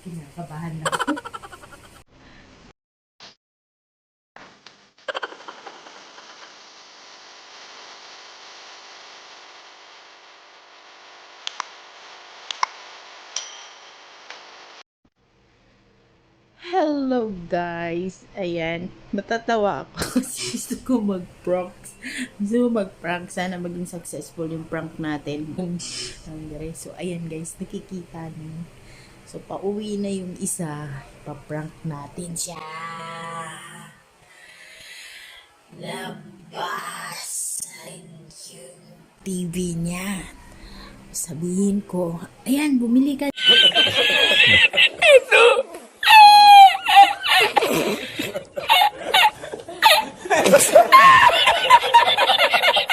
Kinakabahan na ako. Hello guys! Ayan, natatawa ako kasi gusto ko mag-prank. Sana maging successful yung prank natin. So ayan guys, nakikita niyo. So pauwi na yung isa, pa-prank natin siya. Labas yung TV niya. Sabihin ko, ayan, bumili ka.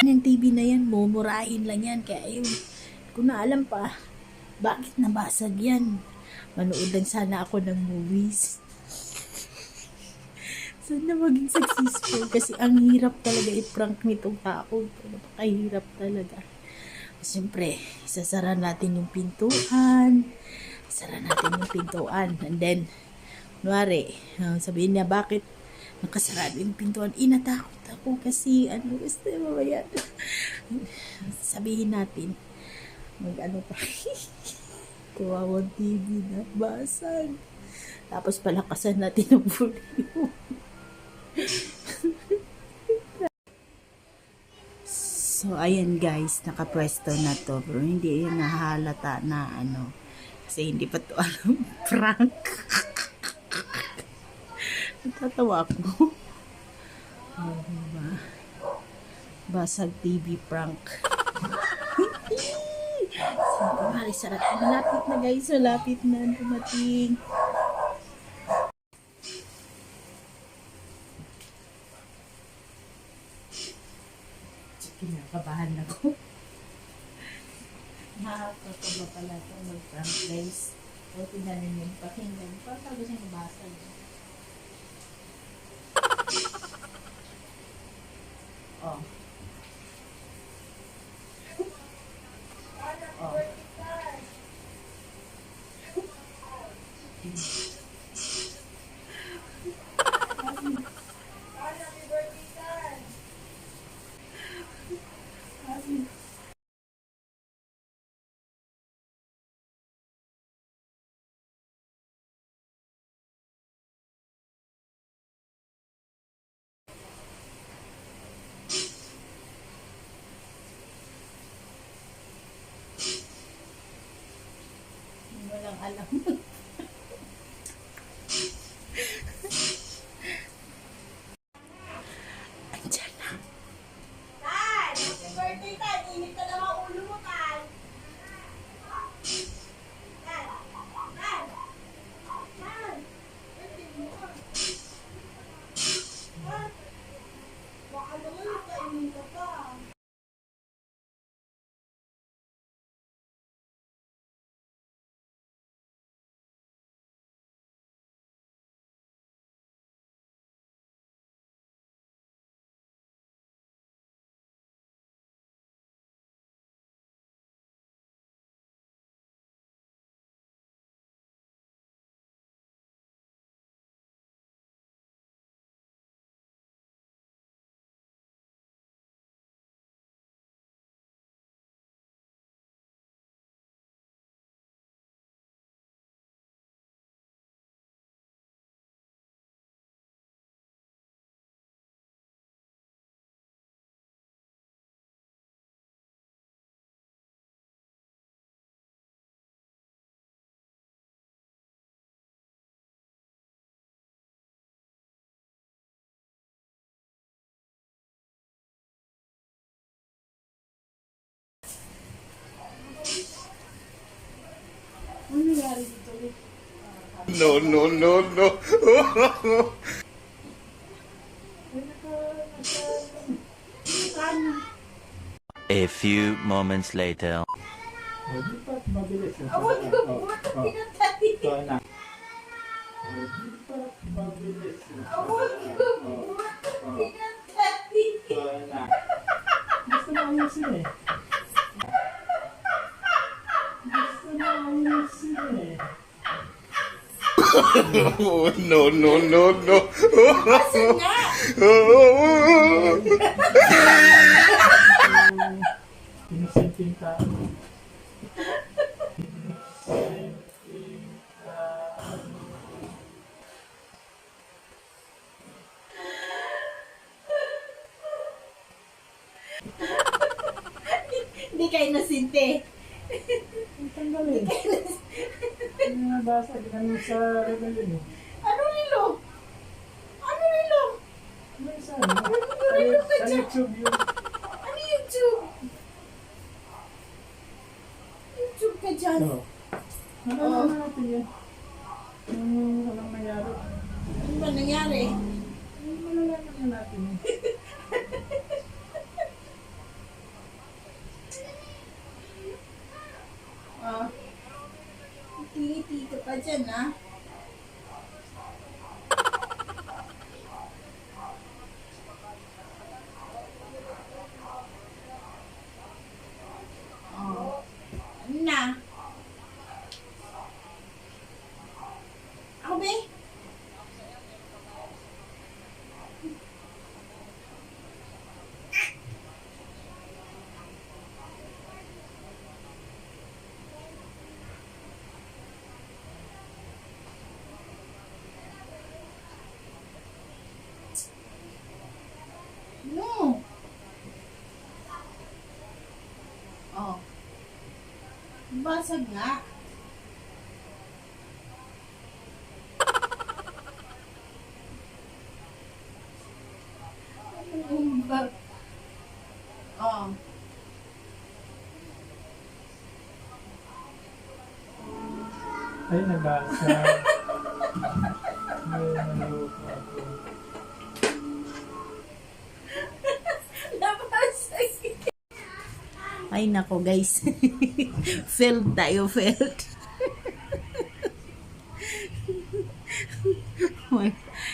Yung TV na yan, mumurahin lang yan. Kaya ayun, kung na alam pa, bakit nabasag yan? Manood lang sana ako ng movies. Sana maging successful kasi ang hirap talaga i-prank nitong tao. Napakahirap talaga. Siyempre, isasara natin yung pintuan. And then, kunwari, sabihin niya, bakit nakasarado yung pintuan? Natakot ako kasi, gusto mo ba yan? Sabihin natin, pa, kawawang TV na basag. Tapos palakasan natin ang volume. So, ayan guys, nakapwesto na to. Pero hindi yun nahalata na kasi hindi pa to alam prank. Natatawa ako. Diba? Basag TV prank. Kumari, sarap. Malapit na guys. Malapit na dumating. Kinakabahan ako. Nakakakaba pala ito mag-prank guys. O, tinanin yung pakinggan. Parang tago siya nabasag. Oh. Oh. Walang alam. Andiyan na. Tan! Happy birthday, Tan! Init ka naman ulo mo, Tan! Tan! Tan! Tan! Birthday mo ka. Tan! Baka naman nagkainin ka pa. Ano nangyari dito? No, no, no, no. A few moments later. Mabilis. Awag ko, buwan na pinatay! Mabilis. Awag ko, buwan na pinatay! Gusto na ayusin eh. Gusto na ayusin eh. No, no, no, no. Asan nga? Inosenteng tao. Hindi kayo nasinte. Ang tanggalin. Ano nga basa? Ano sa rebellion eh? Ano nilo? Ano nilo? Ano isa? Sa YouTube yun. Ano YouTube? YouTube ka dyan. Oo. Ano natin yan? Ano walang nangyari? Ano ba nangyari? Ano malalaman natin yun? Ah. Titi ka pa dyan, ha? Oh. Ano na? Ako ba? No. Oh. Basag nga. Oh. Ay, nabasa. Ay, naloko ako. Nabasag. Ay nako guys. Failed tayo, failed.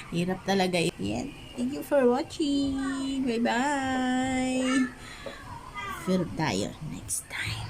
Hirap talaga yan. Thank you for watching. Bye bye. Failed tayo next time.